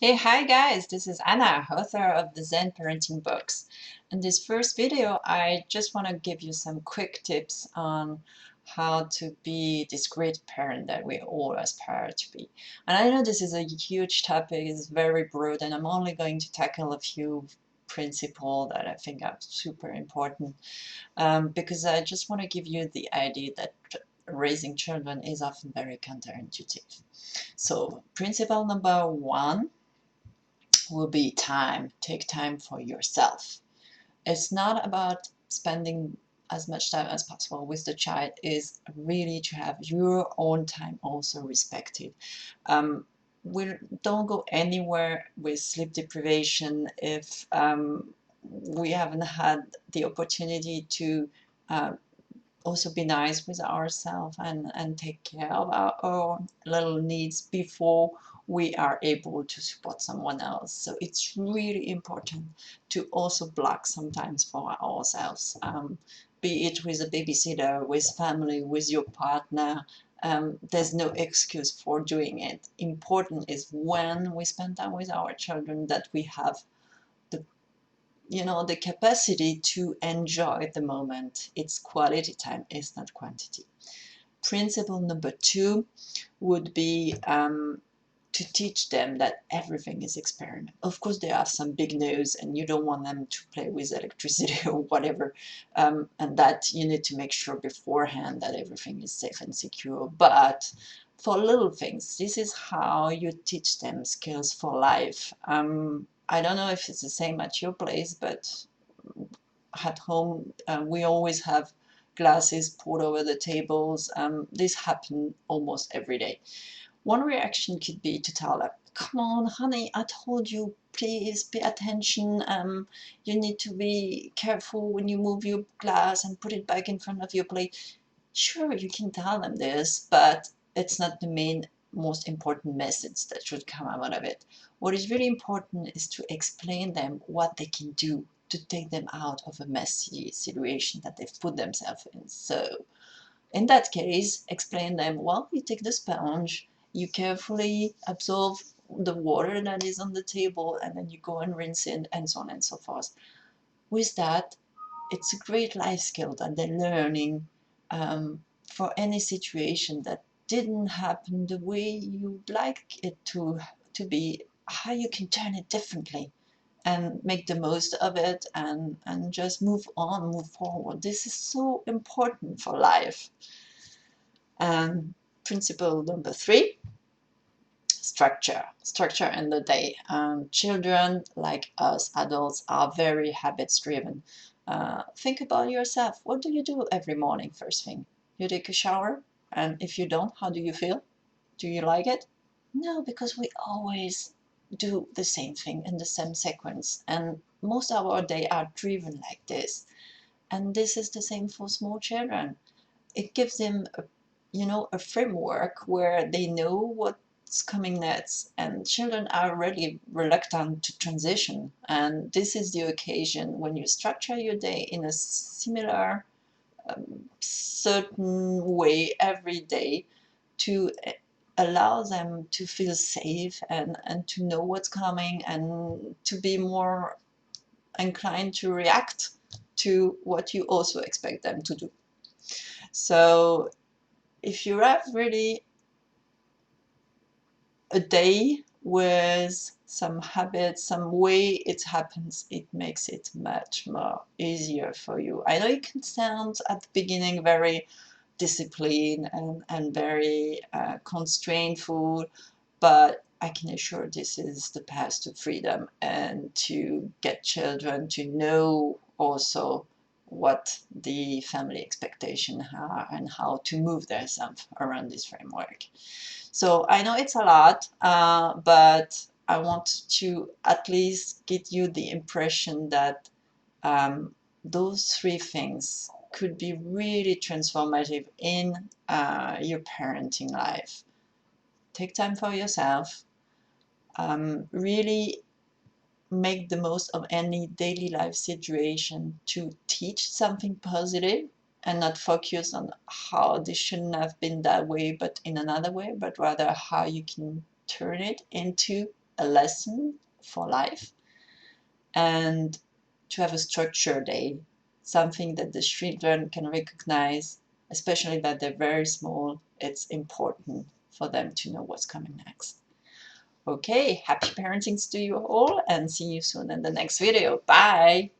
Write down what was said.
Hey, hi guys, this is Anna, author of the Zen Parenting books. In this first video, I just want to give you some quick tips on how to be this great parent that we all aspire to be. And I know this is a huge topic, it's very broad, and I'm only going to tackle a few principles that I think are super important because I just want to give you the idea that raising children is often very counterintuitive. So, principle number one will be time. Take time for yourself. It's not about spending as much time as possible with the child, is really to have your own time also respected. Um, we don't go anywhere with sleep deprivation if we haven't had the opportunity to uh, also be nice with ourselves and take care of our own little needs before we are able to support someone else. So it's really important to also block sometimes for ourselves, be it with a babysitter, with family, with your partner. There's no excuse for doing it. Important is when we spend time with our children that we have the the capacity to enjoy the moment. It's quality time, it's not quantity. Principle number two would be to teach them that everything is experiment. Of course, there are some big no's, and you don't want them to play with electricity or whatever, and that you need to make sure beforehand that everything is safe and secure. But for little things, this is how you teach them skills for life. I don't know if it's the same at your place, but at home we always have glasses poured over the tables. This happens almost every day. One reaction could be to tell them, come on, honey, I told you, please pay attention. You need to be careful when you move your glass and put it back in front of your plate. Sure, you can tell them this, but it's not the main, most important message that should come out of it. What is really important is to explain them what they can do to take them out of a messy situation that they've put themselves in. So in that case, explain them, well, you take the sponge, you carefully absorb the water that is on the table, and then you go and rinse it, and so on and so forth. With that, it's a great life skill that they're learning for any situation that didn't happen the way you'd like it to be, how you can turn it differently and make the most of it and just move on, move forward. This is so important for life. And principle number three, structure. Structure in the day. Children, like us adults, are very habits driven. Think about yourself. What do you do every morning first thing? You take a shower? And if you don't, how do you feel? Do you like it? No, because we always do the same thing in the same sequence. And most of our day are driven like this. And this is the same for small children. It gives them a framework where they know what's coming next, and children are really reluctant to transition, and this is the occasion when you structure your day in a similar certain way every day to allow them to feel safe and to know what's coming and to be more inclined to react to what you also expect them to do. So if you have really a day with some habits, some way it happens, it makes it much more easier for you. I know it can sound at the beginning very disciplined and very constrainful, but I can assure this is the path to freedom and to get children to know also what the family expectations are and how to move themselves around this framework. So I know it's a lot, but I want to at least give you the impression that those three things could be really transformative in your parenting life. Take time for yourself, really make the most of any daily life situation to teach something positive and not focus on how this shouldn't have been that way but in another way, but rather how you can turn it into a lesson for life, and to have a structured day, something that the children can recognize, especially that they're very small. It's important for them to know what's coming next. Okay, happy parenting to you all, and see you soon in the next video. Bye!